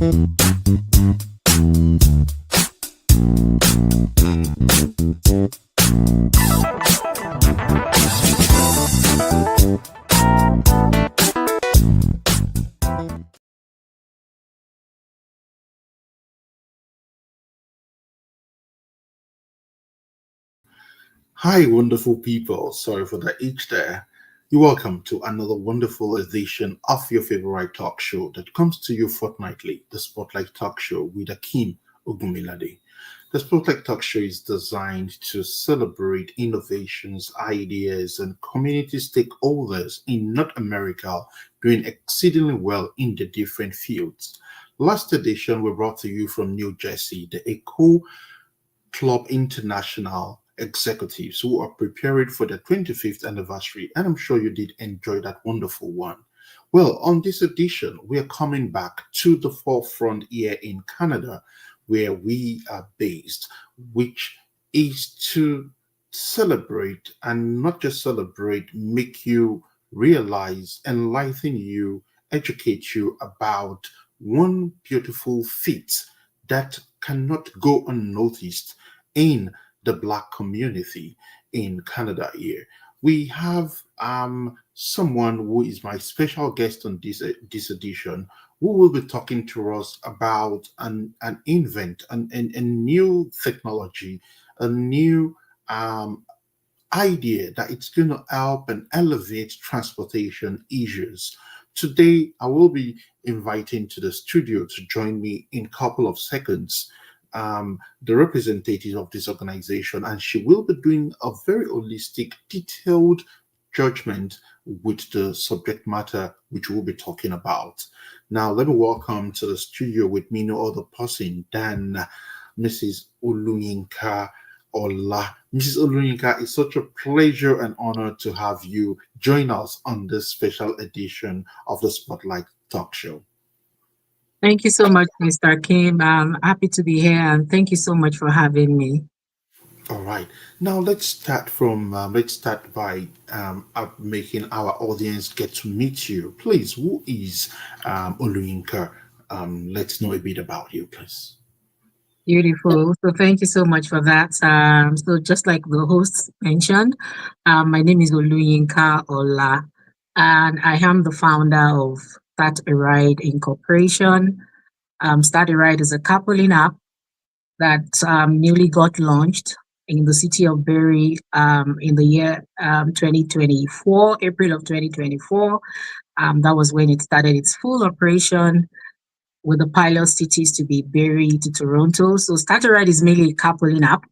Hi, wonderful people. Sorry for the H there. You're welcome to another wonderful edition of your favorite talk show that comes to you fortnightly, the Spotlight Talk Show with Akim Ogumilade. The Spotlight Talk Show is designed to celebrate innovations, ideas, and community stakeholders in North America doing exceedingly well in the different fields. Last edition, we brought to you from New Jersey, the Eco Club International executives who are preparing for the 25th anniversary, and I'm sure you did enjoy that wonderful one. Well, on this edition, we are coming back to the forefront here in Canada, where we are based, which is to celebrate and not just celebrate, make you realize, enlighten you, educate you about one beautiful feat that cannot go unnoticed in the Black community in Canada here. We have someone who is my special guest on this edition, who will be talking to us about an invent, a new technology, a new idea that it's going to help and elevate transportation issues. Today, I will be inviting to the studio to join me in a couple of seconds the representative of this organization, and she will be doing a very holistic, detailed judgment with the subject matter which we'll be talking about. Now, let me welcome to the studio with me no other person than Mrs. Oluyinka Ola. Mrs. Oluyinka, it's such a pleasure and honor to have you join us on this special edition of the Spotlight Talk Show. Thank you so much, Mr. Kim. I'm happy to be here, and thank you so much for having me. All right. Now let's start by making our audience get to meet you. Please, who is Oluyinka? Let's know a bit about you, please. Beautiful. So thank you so much for that. So just like the host mentioned, my name is Oluyinka Ola, and I am the founder of StartaRide Incorporation. StartaRide is a carpooling app that newly got launched in the city of Barrie in the year 2024, April of 2024. That was when it started its full operation, with the pilot cities to be Barrie to Toronto. So StartaRide is mainly a carpooling app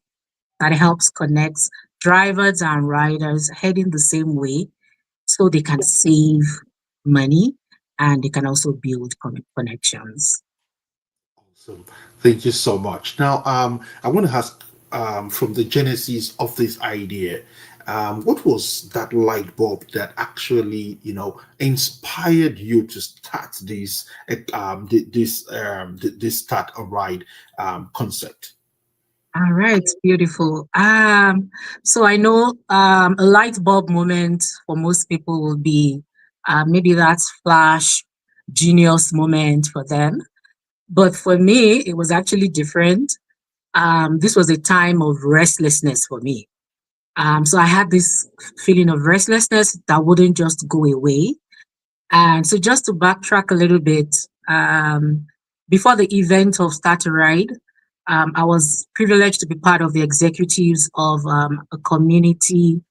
that helps connect drivers and riders heading the same way so they can save money and they can also build connections. Awesome. Thank you so much. Now, I want to ask from the genesis of this idea, what was that light bulb that actually, inspired you to start this StartaRide concept? All right, beautiful. So I know a light bulb moment for most people will be maybe that flash genius moment for them. But for me, it was actually different. This was a time of restlessness for me. So I had this feeling of restlessness that wouldn't just go away. And so just to backtrack a little bit, before the event of StartaRide, I was privileged to be part of the executives of a community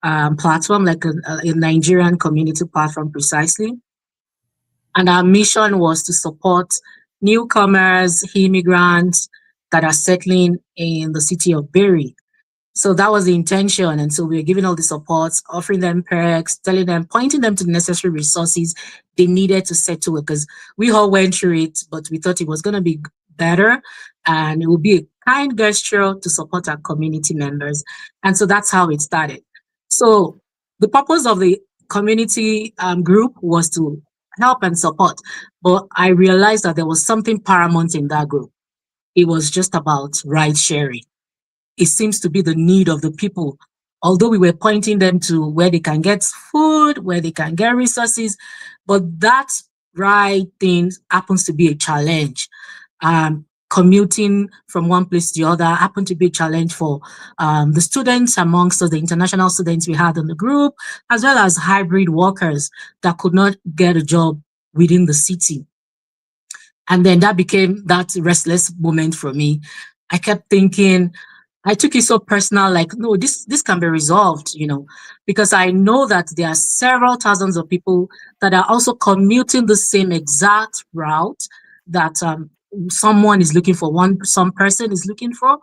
platform, like a Nigerian community platform precisely. And our mission was to support newcomers, immigrants that are settling in the city of Barrie. So that was the intention. And so we were giving all the supports, offering them perks, telling them, pointing them to the necessary resources they needed to settle it, because we all went through it, but we thought it was going to be better and it would be a kind gesture to support our community members. And so that's how it started. So the purpose of the community group was to help and support, but I realized that there was something paramount in that group. It was just about ride sharing. It seems to be the need of the people. Although we were pointing them to where they can get food, where they can get resources, but that ride thing happens to be a challenge. Commuting from one place to the other happened to be a challenge for the students amongst us, the international students we had in the group, as well as hybrid workers that could not get a job within the city. And then that became that restless moment for me. I kept thinking, I took it so personal, like, no, this can be resolved, because I know that there are several thousands of people that are also commuting the same exact route that someone is looking for, some person is looking for,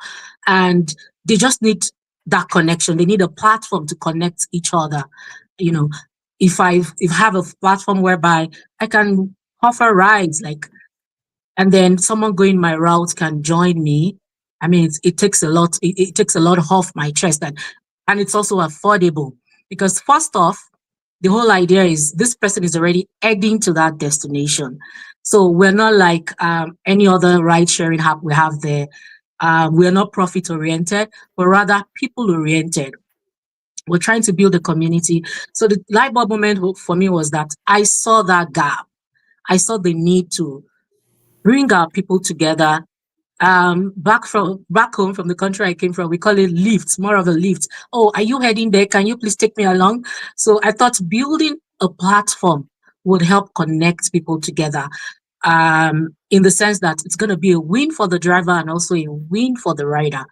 and they just need that connection. They need a platform to connect each other. You know, if I have a platform whereby I can offer rides, like, and then someone going my route can join me. I mean, it takes a lot. It takes a lot off my chest, and it's also affordable because first off, the whole idea is this person is already heading to that destination. So we're not like any other ride sharing app we have there. We're not profit oriented, but rather people oriented. We're trying to build a community. So the light bulb moment for me was that I saw that gap. I saw the need to bring our people together. Back home from the country I came from, we call it lift, more of a lift. Oh, are you heading there? Can you please take me along? So I thought building a platform would help connect people together. In the sense that it's going to be a win for the driver and also a win for the rider.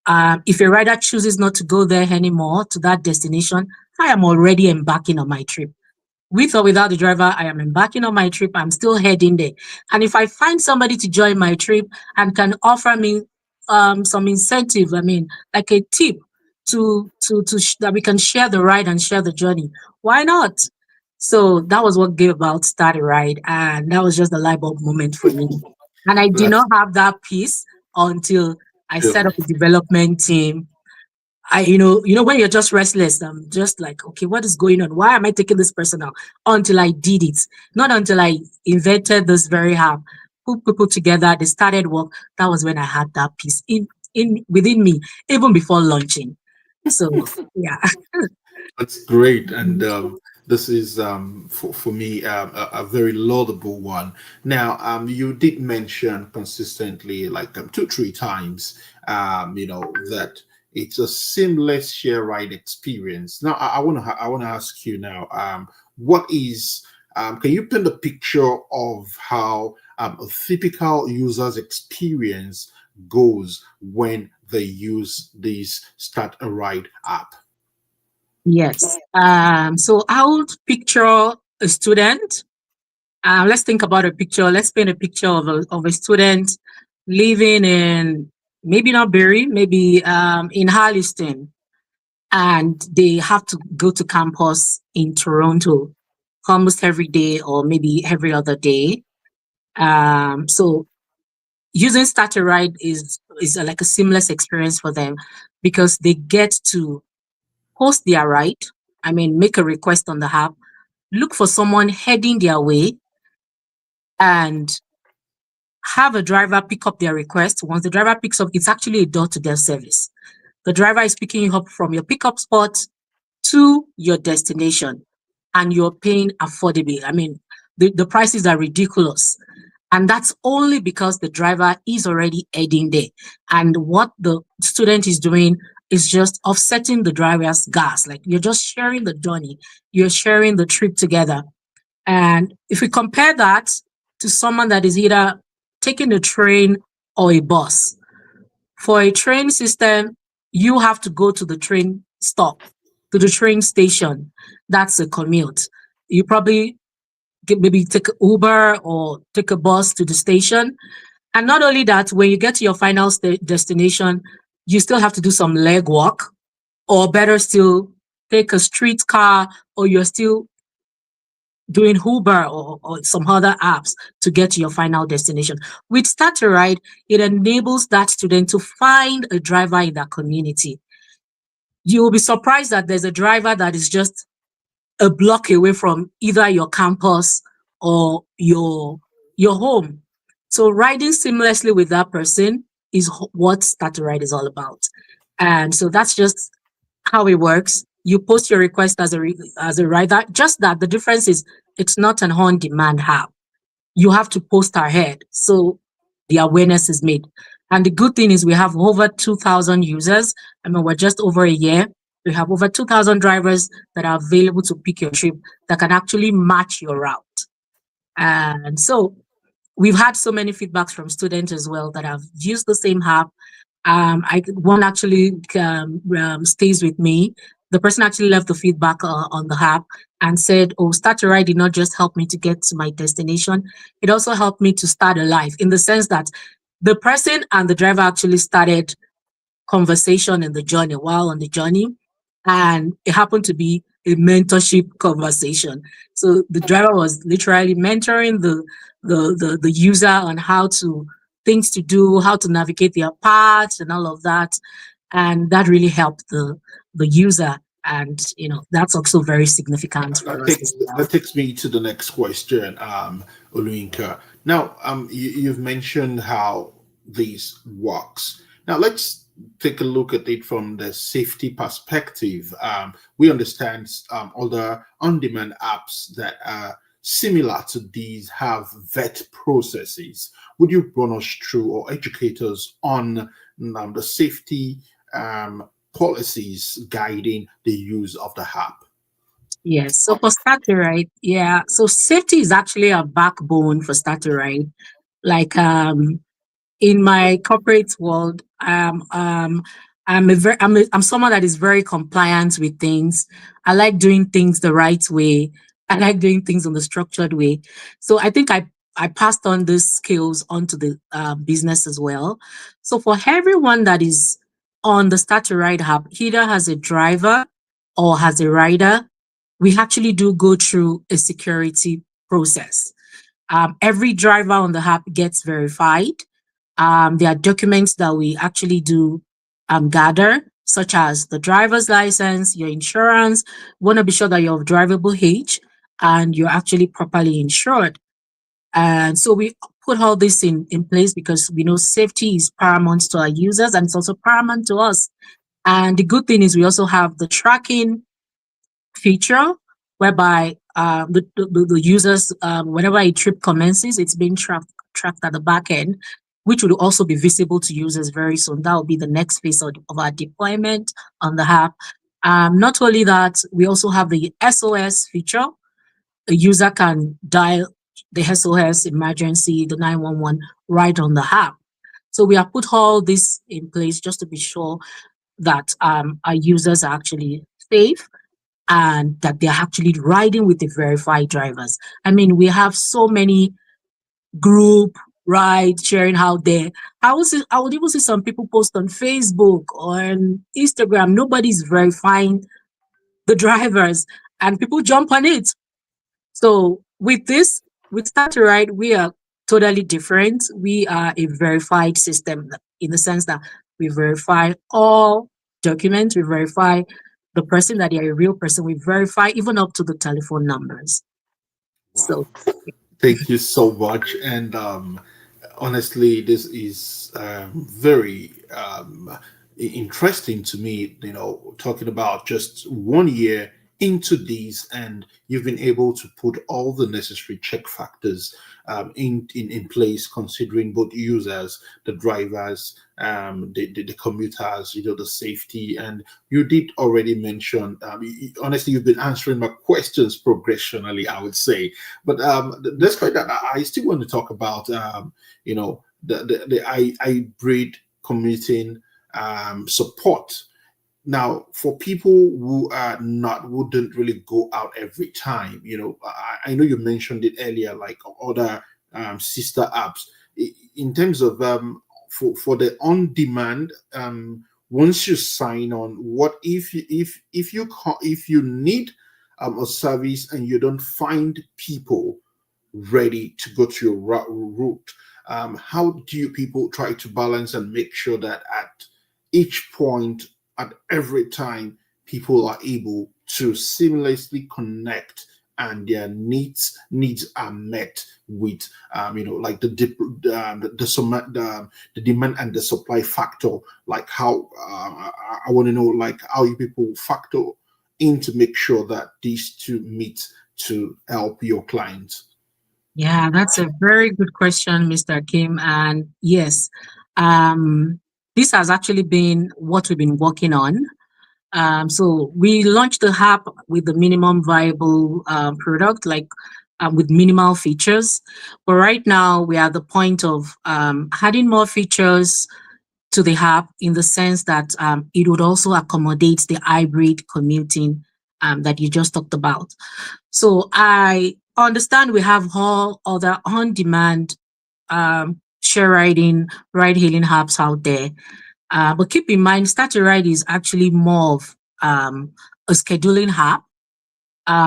If a rider chooses not to go there anymore to that destination, I am already embarking on my trip. With or without the driver, I am embarking on my trip. I'm still heading there. And if I find somebody to join my trip and can offer me some incentive, I mean, like a tip that we can share the ride and share the journey, why not? So that was what gave about StartaRide, and that was just the light bulb moment for me. And I did That's not have that peace until I set true. up a development team. When you're just restless, I'm just like, okay, what is going on? Why am I taking this person out? Until I did it, not until I invented this very app, put people together, they started work. That was when I had that peace in within me, even before launching. So yeah. That's great, and this is for me a very laudable one. Now, you did mention consistently, like two, three times, that it's a seamless share ride experience. Now, I want to ask you now, what is can you paint a picture of how a typical user's experience goes when they use this Start a Ride app? Yes. So I would picture a student. Let's think about a picture. Let's paint a picture of a student living in, maybe not Berry, maybe in Harleston, and they have to go to campus in Toronto almost every day or maybe every other day. So using Starter Ride is like a seamless experience for them because they get to post their ride. I mean, make a request on the app, look for someone heading their way, and have a driver pick up their request. Once the driver picks up, it's actually a door-to-door service. The driver is picking you up from your pickup spot to your destination, and you're paying affordably. I mean, the prices are ridiculous. And that's only because the driver is already heading there. And what the student is doing is just offsetting the driver's gas. Like, you're just sharing the journey, you're sharing the trip together. And if we compare that to someone that is either taking a train or a bus, for a train system, you have to go to the train stop, to the train station. That's a commute. You probably maybe take Uber or take a bus to the station. And not only that, when you get to your final destination, you still have to do some leg walk, or better still, take a street car, or you're still doing Uber or some other apps to get to your final destination. With StartaRide, it enables that student to find a driver in that community. You will be surprised that there's a driver that is just a block away from either your campus or your home. So riding seamlessly with that person is what StartaRide is all about. And so that's just how it works. You post your request as a rider. Just that the difference is It's not an on-demand app. You have to post ahead. So the awareness is made. And the good thing is we have over 2,000 users. I mean, we're just over a year. We have over 2,000 drivers that are available to pick your trip that can actually match your route. And so we've had so many feedbacks from students as well that have used the same app. One actually stays with me. The person actually left the feedback on the app and said, "Oh, StartaRide did not just help me to get to my destination; it also helped me to start a life." In the sense that the person and the driver actually started conversation in the journey while on the journey, and it happened to be a mentorship conversation. So the driver was literally mentoring the user on how to things to do, how to navigate their paths and all of that, and that really helped the user. And that's also very significant That for us takes as well. that takes me to the next question, Oluyinka. Now, you've mentioned how this works. Now, let's take a look at it from the safety perspective. We understand other on-demand apps that are similar to these have vet processes. Would you run us through or educate us on the safety policies guiding the use of the app? Yes. So for StartaRide, yeah. So safety is actually a backbone for StartaRide. Like in my corporate world, I'm someone that is very compliant with things. I like doing things the right way. I like doing things in the structured way. So I think I passed on these skills onto the business as well. So for everyone that is on the Start to Ride app, either has a driver or has a rider, we actually do go through a security process. Every driver on the app gets verified. There are documents that we actually do gather, such as the driver's license, your insurance. We want to be sure that you're of drivable age and you're actually properly insured. And so we put all this in place because we know safety is paramount to our users and it's also paramount to us. And the good thing is we also have the tracking feature whereby the users, whenever a trip commences, it's being tracked at the back end, which will also be visible to users very soon. That will be the next phase of our deployment on the app. Not only that, we also have the SOS feature. A user can dial the SOS emergency, the 911, right on the app. So we have put all this in place just to be sure that our users are actually safe and that they're actually riding with the verified drivers. I mean, we have so many group ride sharing out there. I would even see some people post on Facebook or on Instagram. Nobody's verifying the drivers, and people jump on it. So with this, with Start to Ride, we are totally different. We are a verified system in the sense that we verify all documents, we verify the person that they're a real person, we verify even up to the telephone numbers. Wow. So Thank you so much. And honestly, this is very interesting to me, talking about just 1 year into these, and you've been able to put all the necessary check factors in place, considering both users, the drivers, the commuters, the safety. And you did already mention, honestly, you've been answering my questions progressionally, I would say. But despite that, I still want to talk about, the hybrid commuting support. Now, for people who are not, who don't really go out every time, I know you mentioned it earlier, like other sister apps. In terms of for the on demand, once you sign on, what if you need a service and you don't find people ready to go to your route? How do you people try to balance and make sure that at each point, at every time, people are able to seamlessly connect and their needs are met with like the demand and the supply factor, like how I want to know, like how you people factor in to make sure that these two meet to help your clients? Yeah, that's a very good question, Mr. Kim. And yes, um, this has actually been what we've been working on. So we launched the app with the minimum viable product, like with minimal features. But right now, we are at the point of adding more features to the app in the sense that it would also accommodate the hybrid commuting that you just talked about. So I understand we have all other on-demand share riding, ride hailing apps out there. But keep in mind, StartaRide is actually more of a scheduling app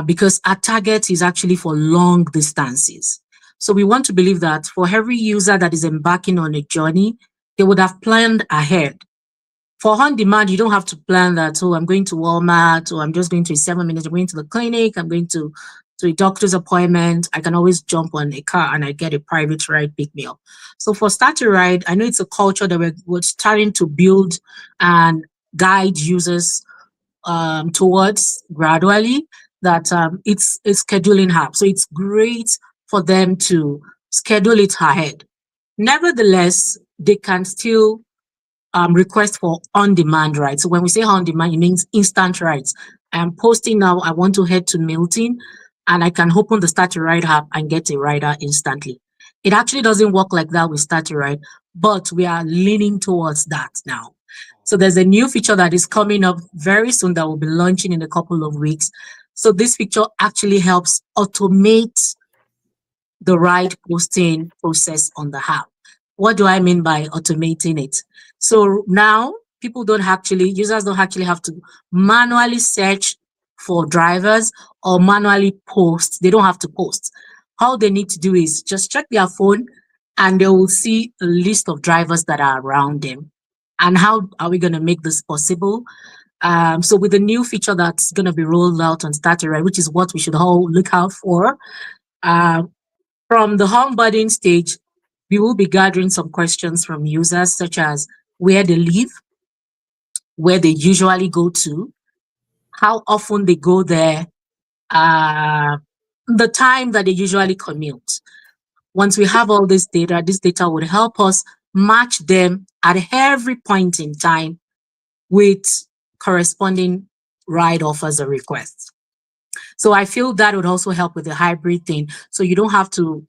because our target is actually for long distances. So we want to believe that for every user that is embarking on a journey, they would have planned ahead. For on demand, you don't have to plan that. Oh, I'm going to Walmart, or I'm just going to 7 minutes. I'm going to the clinic. I'm going to a doctor's appointment. I can always jump on a car and I get a private ride pick me up. So for Starter Ride, I know it's a culture that we're starting to build and guide users towards gradually. That it's a scheduling app, so it's great for them to schedule it ahead. Nevertheless, they can still request for on-demand rides. So when we say on-demand, it means instant rides. I'm posting now, I want to head to Milton, and I can open the Start to Ride app and get a rider instantly. It actually doesn't work like that with Start to Ride, but we are leaning towards that now. So there's a new feature that is coming up very soon that will be launching in a couple of weeks. So this feature actually helps automate the ride posting process on the app. What do I mean by automating it? So now users don't actually have to manually search for drivers or manually post. They don't have to post. All they need to do is just check their phone and they will see a list of drivers that are around them. And how are we going to make this possible? So with the new feature that's going to be rolled out on StarterRide, which is what we should all look out for, uh, from the onboarding stage, we will be gathering some questions from users, such as where they live, where they usually go to, how often they go there, uh, the time that they usually commute. Once we have all this data would help us match them at every point in time with corresponding ride offers or requests. So I feel that would also help with the hybrid thing. So you don't have to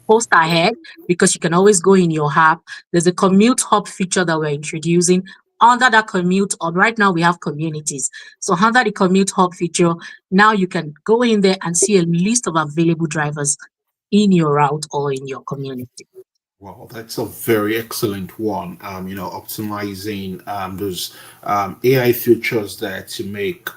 post ahead because you can always go in your app. There's a commute hub feature that we're introducing. Under that commute hub, right now we have communities. So under the commute hub feature, now you can go in there and see a list of available drivers in your route or in your community. Wow, that's a very excellent one. Optimizing those AI features there to make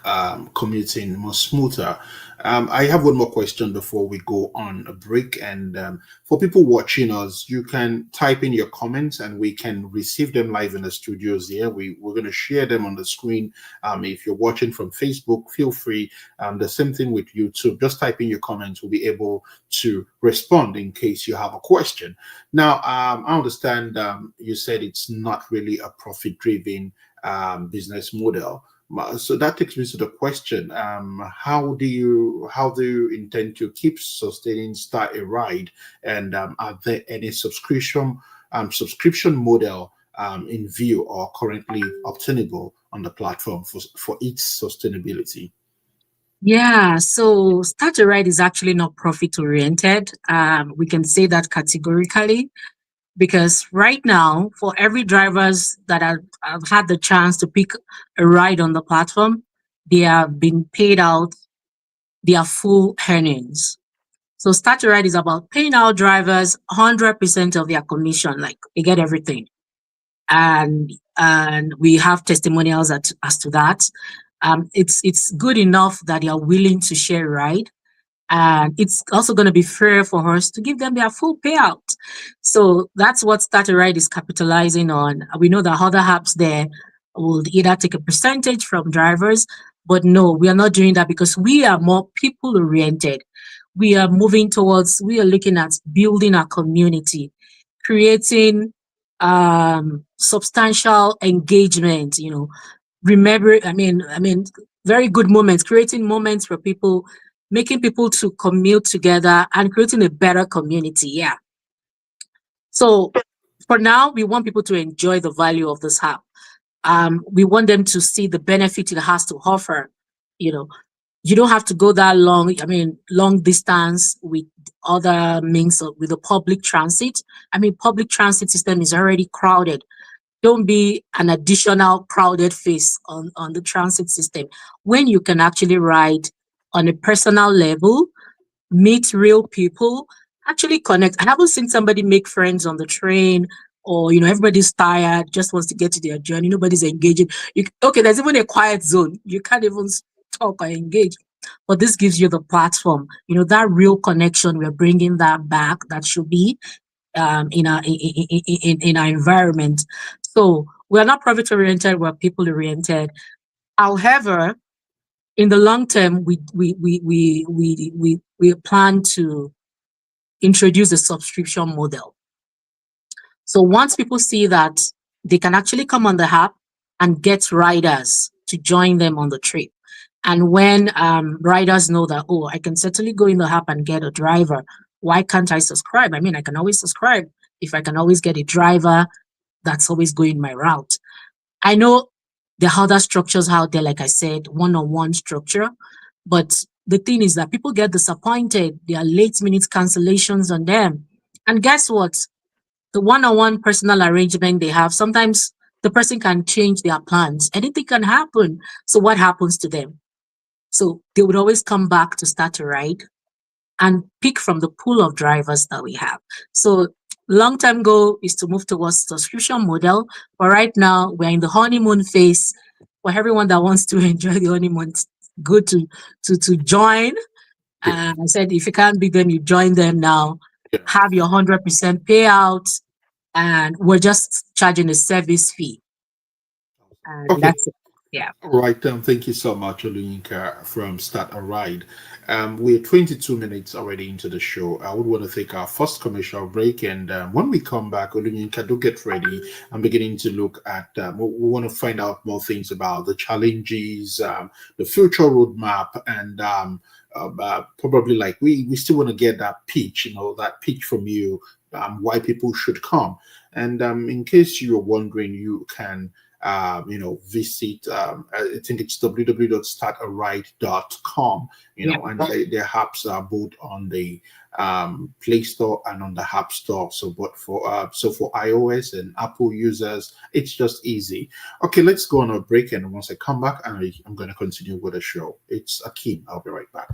commuting more smoother. I have one more question before we go on a break. And for people watching us, you can type in your comments and we can receive them live in the studios here. We're going to share them on the screen. If you're watching from Facebook, feel free. The same thing with YouTube. Just type in your comments. We'll be able to respond in case you have a question. Now, I understand you said it's not really a profit-driven business model. So that takes me to the question: how do you intend to keep sustaining Start a Ride, and are there any subscription model in view or currently obtainable on the platform for its sustainability? Yeah, so Start a Ride is actually not profit oriented. We can say that categorically because right now, for every drivers that have had the chance to pick a ride on the platform, they have been paid out their full earnings. So Start a Ride is about paying our drivers 100% of their commission, like they get everything. And we have testimonials as to that. It's good enough that they are willing to share a ride, and it's also going to be fair for us to give them their full payout. So that's what StartaRide is capitalizing on. We know that other apps there will either take a percentage from drivers, but no, we are not doing that because we are more people oriented. We are looking at building our community, creating substantial engagement, remember, I mean, very good moments, creating moments for people making people to commute together and creating a better community. Yeah. So for now, we want people to enjoy the value of this app. We want them to see the benefit it has to offer. You know, you don't have to go that long. I mean, long distance with other means of with the public transit. I mean, public transit system is already crowded. Don't be an additional crowded face on the transit system when you can actually ride on a personal level, meet real people, actually connect. I haven't seen somebody make friends on the train, or everybody's tired, just wants to get to their journey. Nobody's engaging. Okay, there's even a quiet zone. You can't even talk or engage. But this gives you the platform. That real connection. We're bringing that back. That should be in our in our environment. So we are not profit oriented. We're people oriented. However, in the long term, we plan to introduce a subscription model. So once people see that they can actually come on the app and get riders to join them on the trip. And when riders know that, oh, I can certainly go in the app and get a driver, why can't I subscribe? I mean, I can always subscribe if I can always get a driver that's always going my route. I know there are other structures out there, like I said, one-on-one structure. But the thing is that people get disappointed. There are late minute cancellations on them. And guess what? The one-on-one personal arrangement they have, sometimes the person can change their plans. Anything can happen. So what happens to them? So they would always come back to StartaRide and pick from the pool of drivers that we have. So long-term goal is to move towards subscription model. But right now we're in the honeymoon phase. For everyone that wants to enjoy the honeymoon, it's good to join. Yeah. I said, if you can't beat them, you join them now. Yeah. Have your 100% payout, and we're just charging a service fee. And Okay. that's it. Yeah. Right. Thank you so much, Oluyinka from Start a Ride. We're 22 minutes already into the show. I would want to take our first commercial break, and when we come back, Oluyinka, do get ready. I'm beginning to look at. We want to find out more things about the challenges, the future roadmap, and probably like we still want to get that pitch, that pitch from you, why people should come. And in case you're wondering, you can visit, I think it's www.startaride.com, Yeah. and their apps are both on the Play Store and on the App Store. So, but for iOS and Apple users, it's just easy. Okay, let's go on a break, and once I come back, I'm going to continue with the show. It's Akeem. I'll be right back.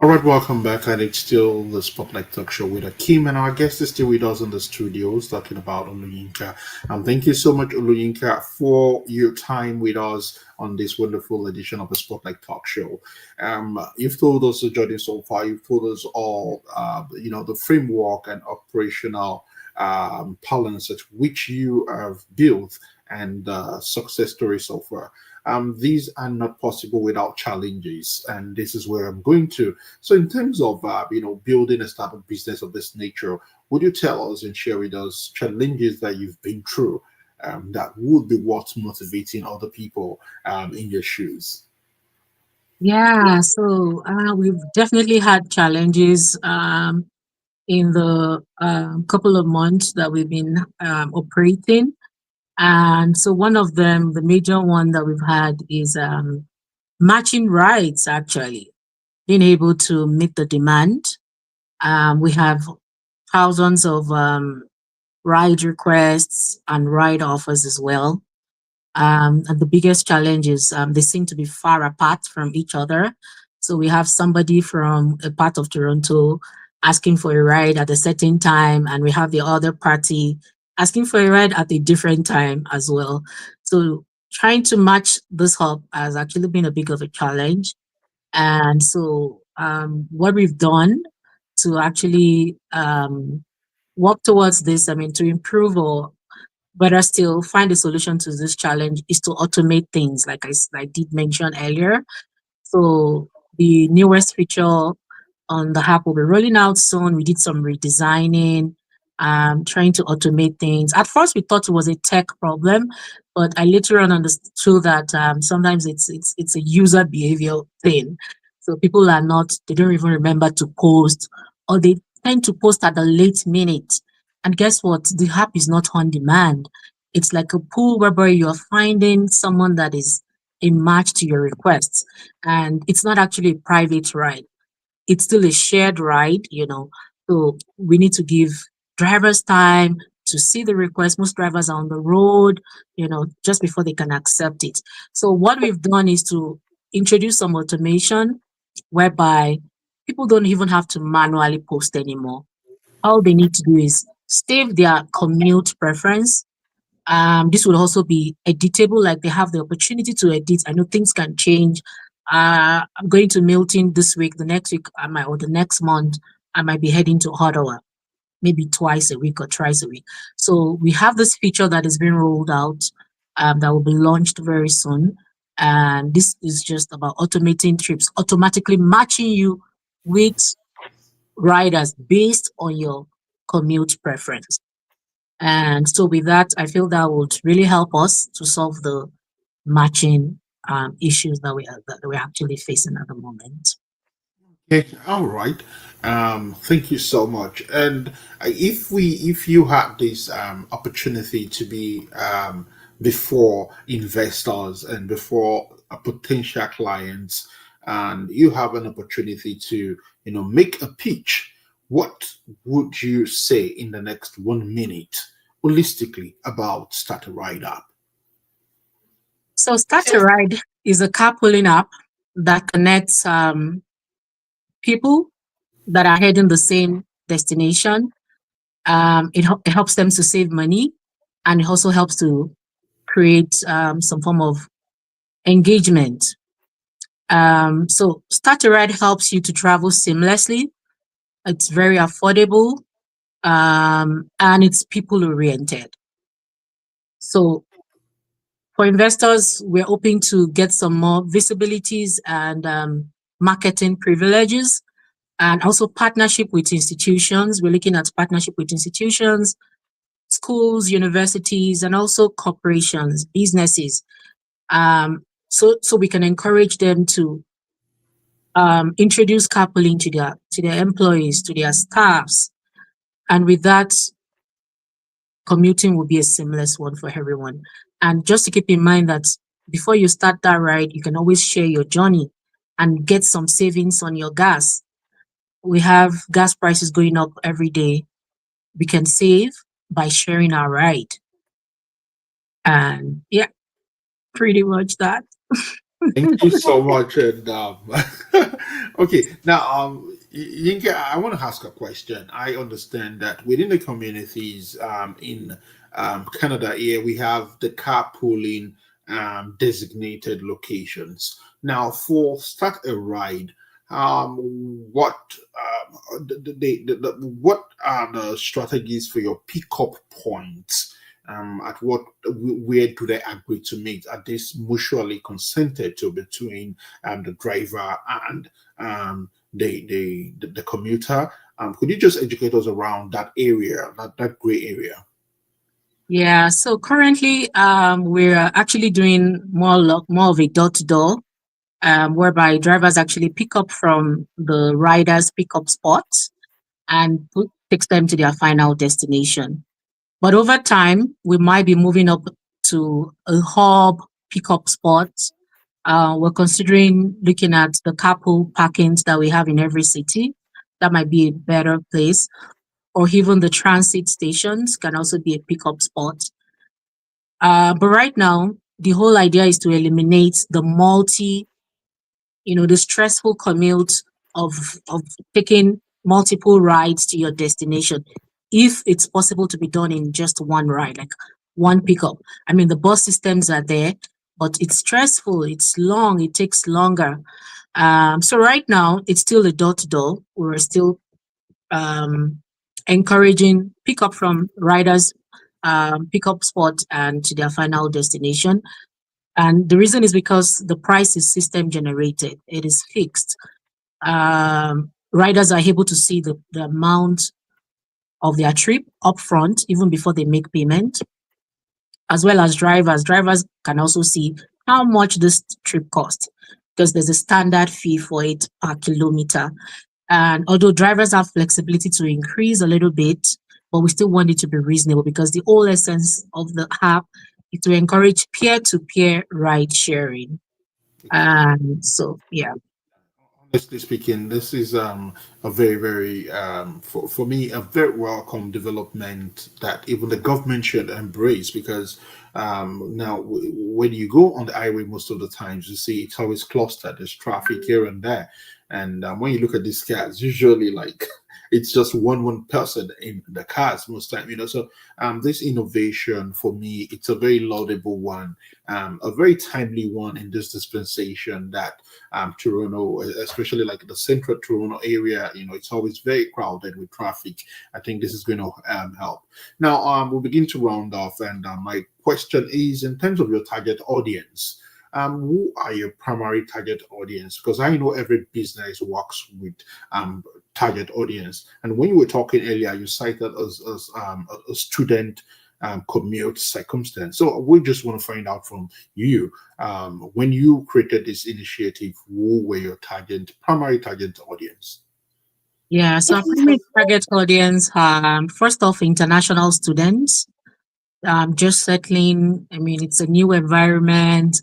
All right, welcome back. And it's still the Spotlight Talk Show with Akeem, and our guest is still with us in the studios talking about Oluyinka. Thank you so much, Oluyinka, for your time with us on this wonderful edition of the Spotlight Talk Show. You've told us the journey so far. You've told us all, the framework and operational balance at which you have built and success story so far. These are not possible without challenges, and this is where I'm going to. So, in terms of building a startup business of this nature, would you tell us and share with us challenges that you've been through that would be what's motivating other people in your shoes? Yeah. So we've definitely had challenges in the couple of months that we've been operating. And so one of them, the major one that we've had is matching rides, actually, being able to meet the demand. We have thousands of ride requests and ride offers as well. And the biggest challenge is they seem to be far apart from each other. So we have somebody from a part of Toronto asking for a ride at a certain time, and we have the other party asking for a ride at a different time as well. So trying to match this up has actually been a bit of a challenge. And so what we've done to actually work towards this, I mean, to improve or better still find a solution to this challenge is to automate things, like I did mention earlier. So the newest feature on the app will be rolling out soon. We did some redesigning, trying to automate things. At first, we thought it was a tech problem, but I later on understood that sometimes it's a user behavior thing. So people are not, they don't even remember to post, or they tend to post at the late minute. And guess what? The app is not on demand. It's like a pool whereby you're finding someone that is a match to your requests. And it's not actually a private ride, it's still a shared ride. So we need to give drivers time to see the request. Most drivers are on the road, just before they can accept it. So what we've done is to introduce some automation whereby people don't even have to manually post anymore. All they need to do is save their commute preference. This would also be editable, like they have the opportunity to edit. I know things can change. I'm going to Milton this week. The next week, or the next month, I might be heading to Ottawa, maybe twice a week or thrice a week. So we have this feature that is being rolled out, that will be launched very soon. And this is just about automating trips, automatically matching you with riders based on your commute preference. And so with that, I feel that would really help us to solve the matching issues that we're actually facing at the moment. Okay, all right. Thank you so much. And if you had this opportunity to be before investors and before potential clients, and you have an opportunity to make a pitch, what would you say in the next 1 minute, holistically, about StartaRide App? So StartaRide is a carpooling app that connects people that are heading the same destination. It helps them to save money, and it also helps to create some form of engagement. So StartaRide helps you to travel seamlessly. It's very affordable, and it's people oriented. So for investors, we're hoping to get some more visibilities and marketing privileges, and also partnership with institutions. We're looking at partnership with institutions, schools, universities, and also corporations, businesses. So we can encourage them to introduce carpooling to their employees, to their staffs, and with that, commuting will be a seamless one for everyone. And just to keep in mind that before you start that ride, you can always share your journey and get some savings on your gas. We have gas prices going up every day. We can save by sharing our ride. And yeah, pretty much that. Thank you so much. And okay, now, Yinka, I want to ask a question. I understand that within the communities in Canada here, we have the carpooling designated locations. Now, for Start a Ride, what what are the strategies for your pickup points? At what where do they agree to meet? Are these mutually consented to between the driver and the commuter? Could you just educate us around that area, that gray area? Yeah, so currently we're actually doing more of a door to door, whereby drivers actually pick up from the riders pickup spots and takes them to their final destination. But over time, we might be moving up to a hub pickup spot. We're considering looking at the carpool parkings that we have in every city. That might be a better place. Or even the transit stations can also be a pickup spot. But right now, the whole idea is to eliminate the stressful commute of of taking multiple rides to your destination. If it's possible to be done in just one ride, like one pickup. I mean, the bus systems are there, but it's stressful, it's long, it takes longer. So right now, it's still a door to door. We're still um, encouraging pickup from riders, pickup spot and to their final destination. And the reason is because the price is system generated, it is fixed. Riders are able to see the amount of their trip upfront even before they make payment, as well as drivers. Drivers can also see how much this trip costs because there's a standard fee for it per kilometer. And although drivers have flexibility to increase a little bit, but we still want it to be reasonable because the whole essence of the app is to encourage peer-to-peer ride sharing. And so, yeah. Honestly speaking, this is a very, very for me a very welcome development that even the government should embrace because now when you go on the highway most of the times you see it's always clustered. There's traffic here and there, and when you look at these cars, usually like it's just one person in the cars most time. So this innovation for me it's a very laudable one, a very timely one in this dispensation that Toronto, especially like the central Toronto area, it's always very crowded with traffic. I think this is going to help. Now, we'll begin to round off, and my question is in terms of your target audience. Who are your primary target audience? Because I know every business works with target audience. And when you were talking earlier, you cited as a student commute circumstance. So we just want to find out from you, when you created this initiative, who were your primary target audience? Yeah, so our primary target audience, first off, international students, just settling. I mean, it's a new environment,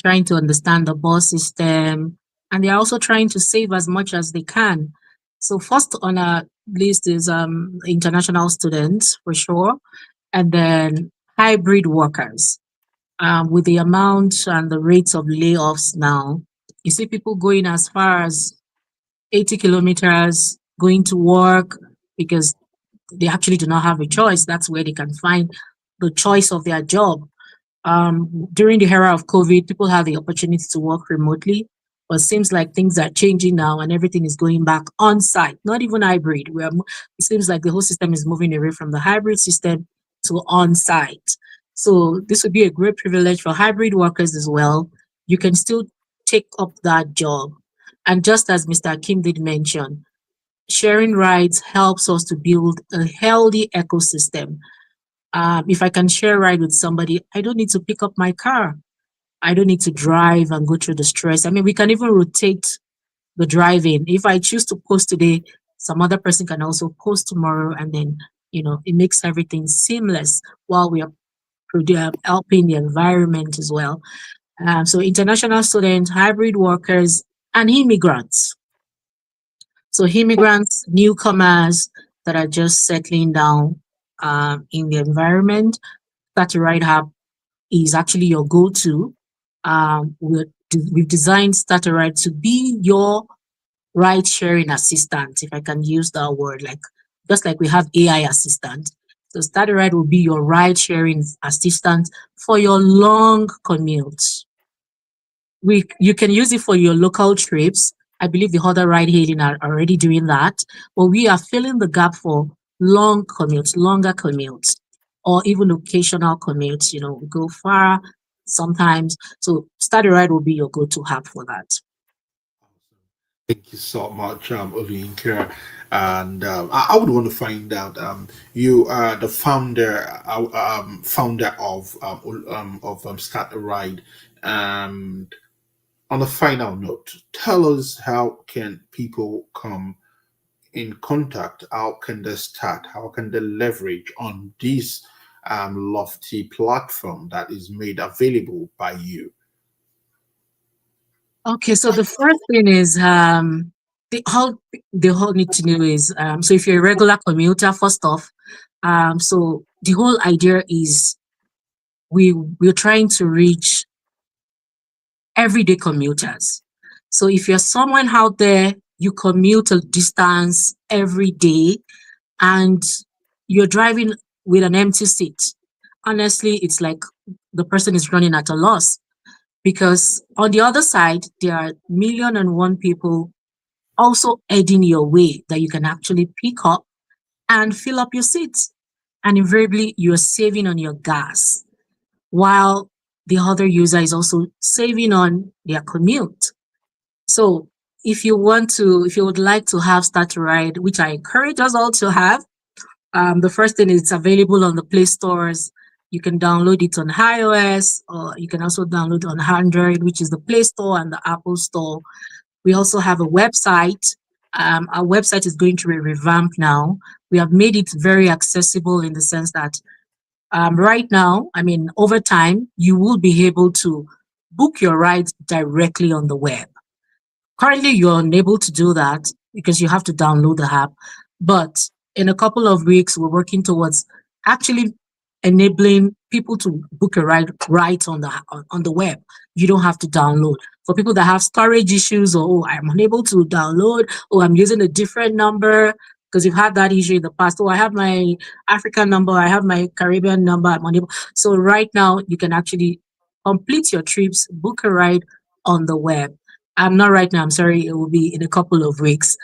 trying to understand the bus system, and they're also trying to save as much as they can. So first on our list is international students for sure, and then hybrid workers. With the amount and the rates of layoffs now, you see people going as far as 80 kilometers going to work because they actually do not have a choice. That's where they can find the choice of their job. During the era of COVID, people had the opportunity to work remotely, but it seems like things are changing now and everything is going back on site, not even hybrid. It seems like the whole system is moving away from the hybrid system to on site. So this would be a great privilege for hybrid workers as well. You can still take up that job. And just as Mr. Kim did mention, sharing rides helps us to build a healthy ecosystem. If I can share a ride with somebody, I don't need to pick up my car. I don't need to drive and go through the stress. I mean, we can even rotate the driving. If I choose to post today, some other person can also post tomorrow, and then it makes everything seamless while we are helping the environment as well. So international students, hybrid workers, and immigrants. So immigrants, newcomers that are just settling down in the environment. StartaRide App is actually your go-to. We've designed StartaRide to be your ride-sharing assistant, if I can use that word, like just like we have AI assistant. So StartaRide will be your ride-sharing assistant for your long commutes. You can use it for your local trips. I believe the other ride hailing are already doing that, but we are filling the gap for long commutes, longer commutes, or even occasional commutes. We go far sometimes. So StartaRide will be your go-to app for that. Thank you so much, Oluyinka. And I would want to find out. You are the founder of Start a Ride. And on a final note, tell us how can people come in contact? How can they start? How can they leverage on this lofty platform that is made available by you? Okay, so the first thing is the whole need to know is so if you're a regular commuter, first off, so the whole idea is we're trying to reach everyday commuters. So if you're someone out there, you commute a distance every day and you're driving with an empty seat, honestly, it's like the person is running at a loss because on the other side, there are million and one people also heading your way that you can actually pick up and fill up your seats. And invariably, you're saving on your gas while the other user is also saving on their commute. So if you would like to have StartaRide, which I encourage us all to have, the first thing is it's available on the Play Stores. You can download it on iOS, or you can also download it on Android, which is the Play Store and the Apple Store. We also have a website. Our website is going through a revamp now. We have made it very accessible in the sense that right now, I mean, over time, you will be able to book your rides directly on the web. Currently, you're unable to do that because you have to download the app. But in a couple of weeks, we're working towards actually enabling people to book a ride right on the web. You don't have to download. For people that have storage issues, or oh, I'm unable to download, or I'm using a different number because you've had that issue in the past. Oh, I have my African number, I have my Caribbean number, I'm unable. So right now, you can actually complete your trips, book a ride on the web. I'm not right now. I'm sorry. It will be in a couple of weeks.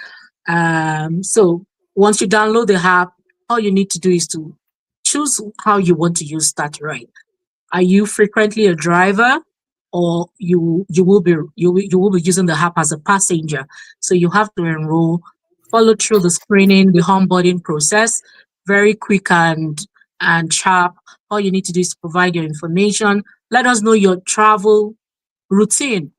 So once you download the app, all you need to do is to choose how you want to use StartRide. Are you frequently a driver, or you will be using the app as a passenger? So you have to enroll, follow through the screening, the onboarding process, very quick and sharp. All you need to do is provide your information. Let us know your travel routine.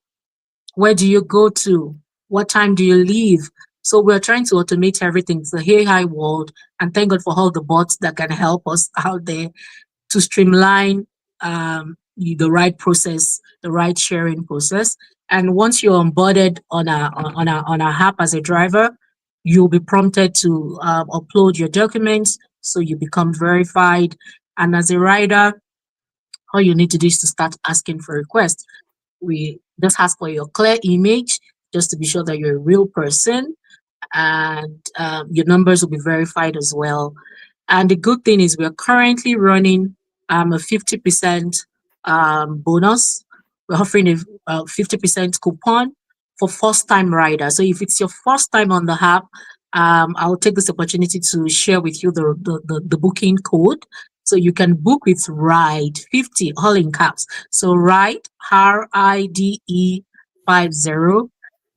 Where do you go to? What time do you leave? So we're trying to automate everything. It's the AI world, and thank God for all the bots that can help us out there to streamline the right process, the right sharing process. And once you're onboarded on a app as a driver, you'll be prompted to upload your documents, so you become verified. And as a rider, all you need to do is to start asking for requests. We just ask for your clear image, just to be sure that you're a real person, and your numbers will be verified as well. And the good thing is we're currently running a 50% bonus. We're offering a 50% coupon for first time riders. So if it's your first time on the app, I'll take this opportunity to share with you the booking code. So you can book with RIDE 50, all in caps. So RIDE, RIDE 50.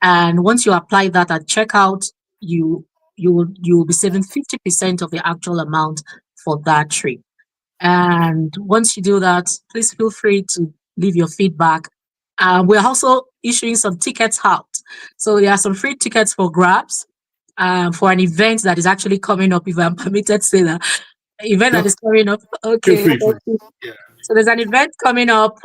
And once you apply that at checkout, you you will be saving 50% of the actual amount for that trip. And once you do that, please feel free to leave your feedback. We're also issuing some tickets out. So there are some free tickets for grabs for an event that is actually coming up, if I'm permitted to say that. Event that Yeah, is coming up. feel Okay. free, please. Okay. Yeah. So there's an event coming up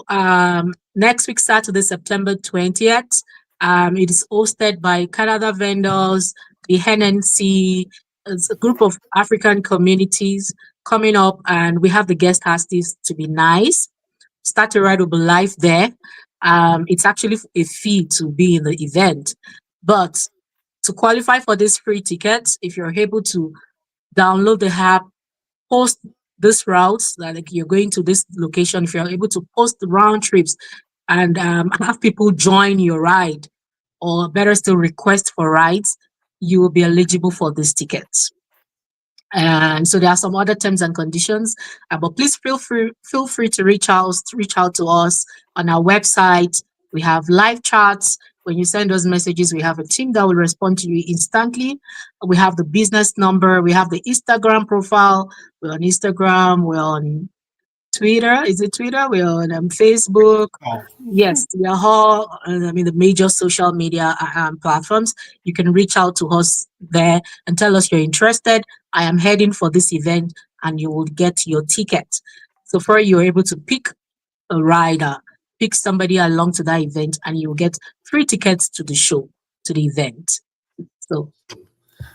next week, Saturday, September 20th. It is hosted by Canada vendors, the NNC. It's a group of African communities coming up, and we have the guest artists to be nice. Start a Ride will be live there. It's actually a fee to be in the event, but to qualify for this free tickets, if you're able to download the app, post this routes, like you're going to this location, if you're able to post the round trips and have people join your ride, or better still request for rides, you will be eligible for these tickets. And so there are some other terms and conditions, but please feel free to reach out to us on our website. We have live chats. When you send those messages, we have a team that will respond to you instantly. We have the business number. We have the Instagram profile. We're on Instagram. We're on Twitter. Is it Twitter? We're on Facebook. Oh, Yes, we are all, I mean, the major social media platforms. You can reach out to us there and tell us you're interested. I am heading for this event, and you will get your ticket. So for you're able to pick a rider, pick somebody along to that event, and you'll get free tickets to the show, to the event. So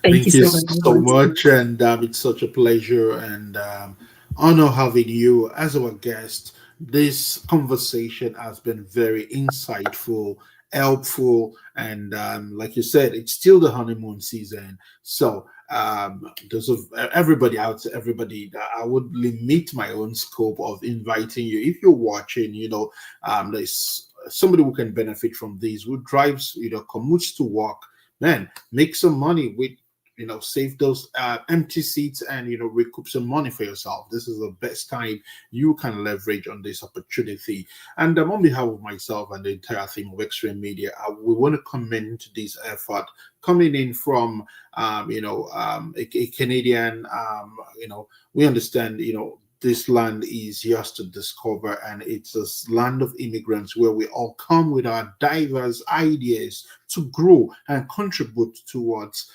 thank you thank you so much. so much, and it's such a pleasure and honor having you as our guest. This conversation has been very insightful, helpful, and like you said, it's still the honeymoon season. So, those of everybody out, everybody, I would limit my own scope of inviting you. If you're watching, there's somebody who can benefit from these, who drives, commutes to work. Man, make some money with save those empty seats and recoup some money for yourself. This is the best time you can leverage on this opportunity. And on behalf of myself and the entire team of Extreme Media, we want to commend this effort coming in from a Canadian. We understand this land is yours to discover, and it's a land of immigrants where we all come with our diverse ideas to grow and contribute towards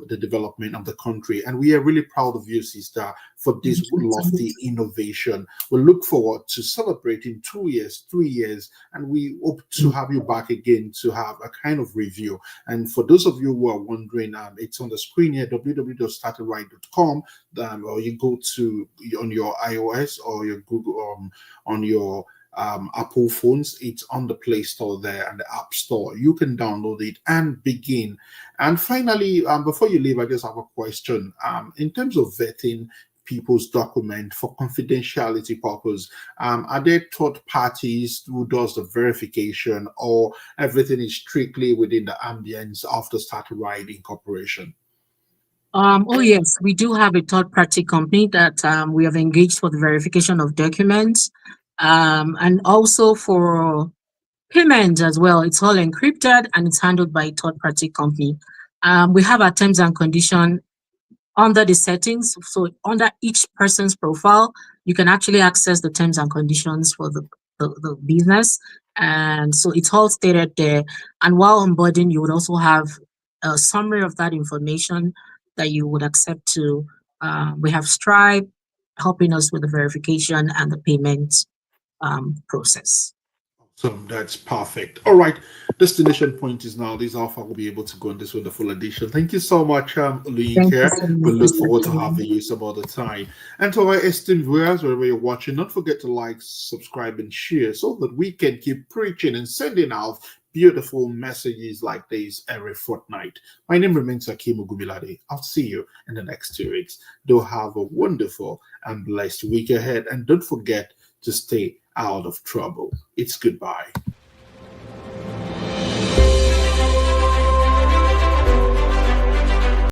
the development of the country. And we are really proud of you, sister, for this lofty innovation. We look forward to celebrating 2 years, 3 years, and we hope to have you back again to have a kind of review. And for those of you who are wondering, it's on the screen here, www.startaride.com, or you go to on your iOS or your Google, on your Apple phones, it's on the Play Store there and the App Store. You can download it and begin. And finally, before you leave, I just have a question. In terms of vetting people's document for confidentiality purpose, are there third parties who does the verification, or everything is strictly within the ambience of the StartaRide Incorporation? Oh yes, we do have a third party company that we have engaged for the verification of documents, and also for payments as well. It's all encrypted and it's handled by a third party company. We have our terms and condition under the settings. So under each person's profile, you can actually access the terms and conditions for the business. And so it's all stated there. And while onboarding, you would also have a summary of that information that you would accept to. We have Stripe helping us with the verification and the payment process. So that's perfect. All right. Destination point is now. This is how far we'll be able to go on this wonderful edition. Thank you so much, Thank you Oluyinka. so We much, look Mr. forward to Kim. having you some other time. And to our esteemed viewers, wherever you're watching, don't forget to like, subscribe, and share so that we can keep preaching and sending out beautiful messages like this every fortnight. My name remains Akim Ogubilade. I'll see you in the next 2 weeks. Do have a wonderful and blessed week ahead. And don't forget to stay out of trouble. It's goodbye.